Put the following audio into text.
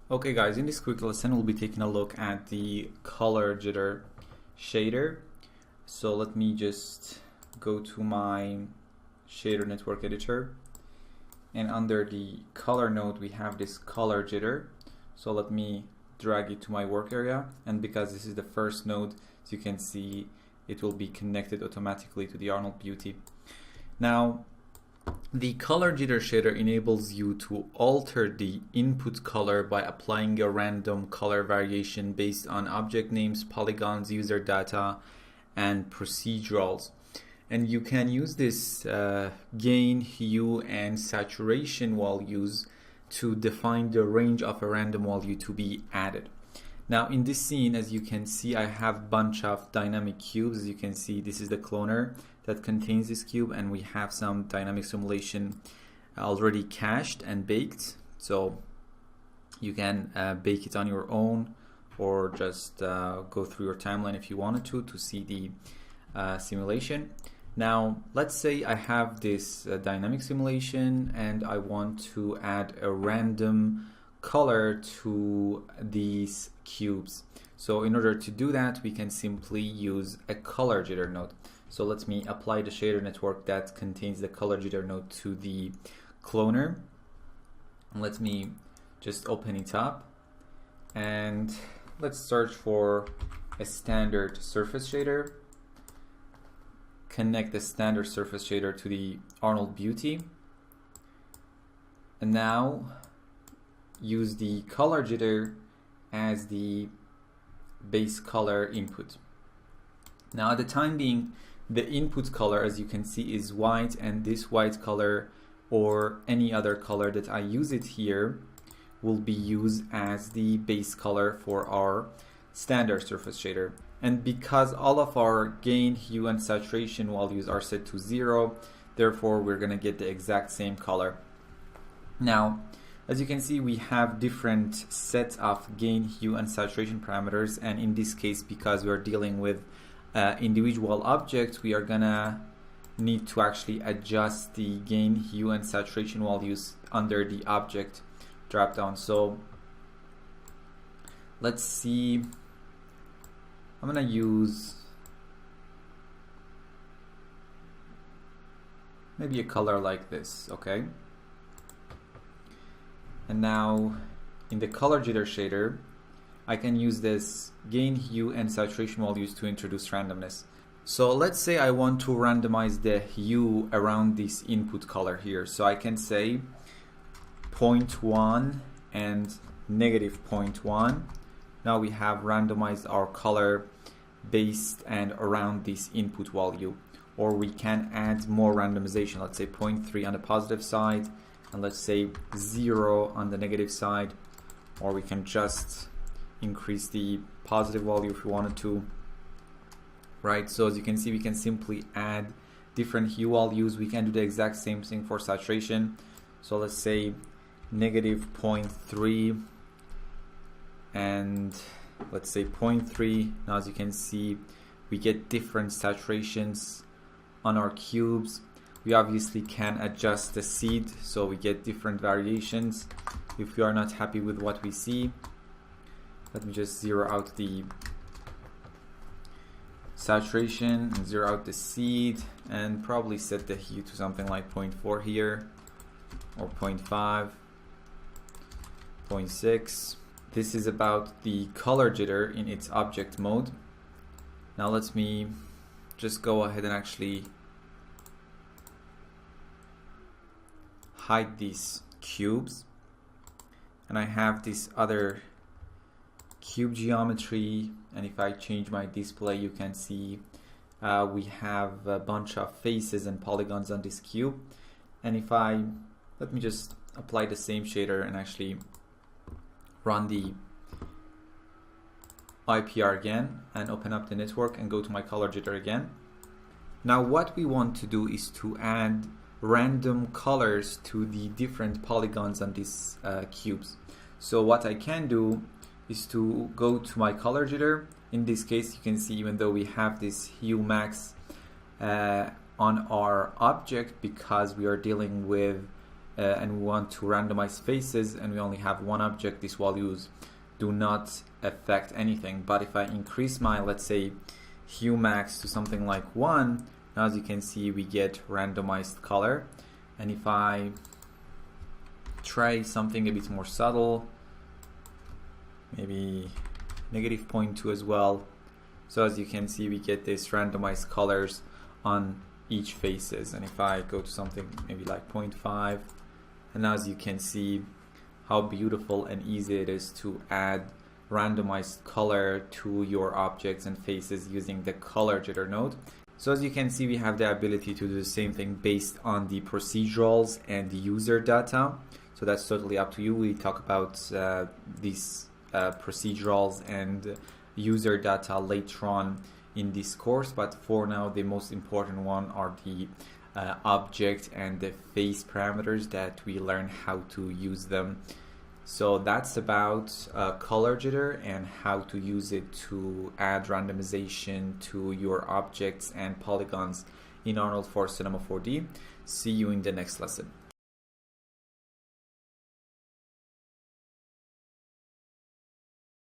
Okay guys, in this quick lesson we'll be taking a look at the color jitter shader. So let me just go to my shader network editor, and under the color node we have this color jitter. So let me drag it to my work area, and because this is the first node, as you can see, it will be connected automatically to the Arnold Beauty. Now the color jitter shader enables you to alter the input color by applying a random color variation based on object names, polygons, user data, and procedurals. And you can use this gain, hue, and saturation values to define the range of a random value to be added. Now in this scene, as you can see, I have a bunch of dynamic cubes. As you can see, this is the cloner that contains this cube, and we have some dynamic simulation already cached and baked. So you can bake it on your own, or just go through your timeline if you wanted to see the simulation. Now let's say I have this dynamic simulation and I want to add a random color to these cubes. So in order to do that, we can simply use a color jitter node. So let me apply the shader network that contains the color jitter node to the cloner. And let me just open it up, and let's search for a standard surface shader. Connect the standard surface shader to the Arnold Beauty, and now use the color jitter as the base color input. Now at the time being, the input color, as you can see, is white, and this white color or any other color that I use it here will be used as the base color for our standard surface shader. And because all of our gain, hue, and saturation values are set to 0, therefore we're going to get the exact same color. Now as you can see, we have different sets of gain, hue, and saturation parameters, and in this case, because we're dealing with individual objects, we are gonna need to actually adjust the gain, hue, and saturation values under the object dropdown. So let's see, I'm gonna use maybe a color like this, okay? And now in the color jitter shader, I can use this gain, hue, and saturation values to introduce randomness. So let's say I want to randomize the hue around this input color here. So I can say 0.1 and -0.1. Now we have randomized our color based and around this input value. Or we can add more randomization, let's say 0.3 on the positive side, and let's say 0 on the negative side, or we can just increase the positive value if we wanted to, right? So as you can see, we can simply add different hue values. We can do the exact same thing for saturation. So let's say -0.3 and let's say 0.3. Now as you can see, we get different saturations on our cubes. We obviously can adjust the seed, so we get different variations if we are not happy with what we see. Let me just zero out the saturation and zero out the seed, and probably set the hue to something like 0.4 here, or 0.5, 0.6. This is about the color jitter in its object mode. Now let me just go ahead and actually hide these cubes, and I have this other cube geometry, and if I change my display, you can see we have a bunch of faces and polygons on this cube. And if let me just apply the same shader and actually run the IPR again and open up the network and go to my color jitter again. Now what we want to do is to add random colors to the different polygons on these cubes. So what I can do is to go to my color jitter. In this case, you can see, even though we have this hue max on our object, because we are dealing with and we want to randomize faces and we only have one object, these values do not affect anything. But if I increase my, let's say, hue max to something like 1, now as you can see we get randomized color. And if I try something a bit more subtle, maybe -0.2 as well, so as you can see we get this randomized colors on each faces. And if I go to something maybe like 0.5, and now as you can see how beautiful and easy it is to add randomized color to your objects and faces using the color jitter node. So as you can see, we have the ability to do the same thing based on the procedurals and the user data. So that's totally up to you. We talk about these procedurals and user data later on in this course, but for now the most important one are the object and the face parameters that we learn how to use them. So that's about color jitter and how to use it to add randomization to your objects and polygons in Arnold for Cinema 4D. See you in the next lesson.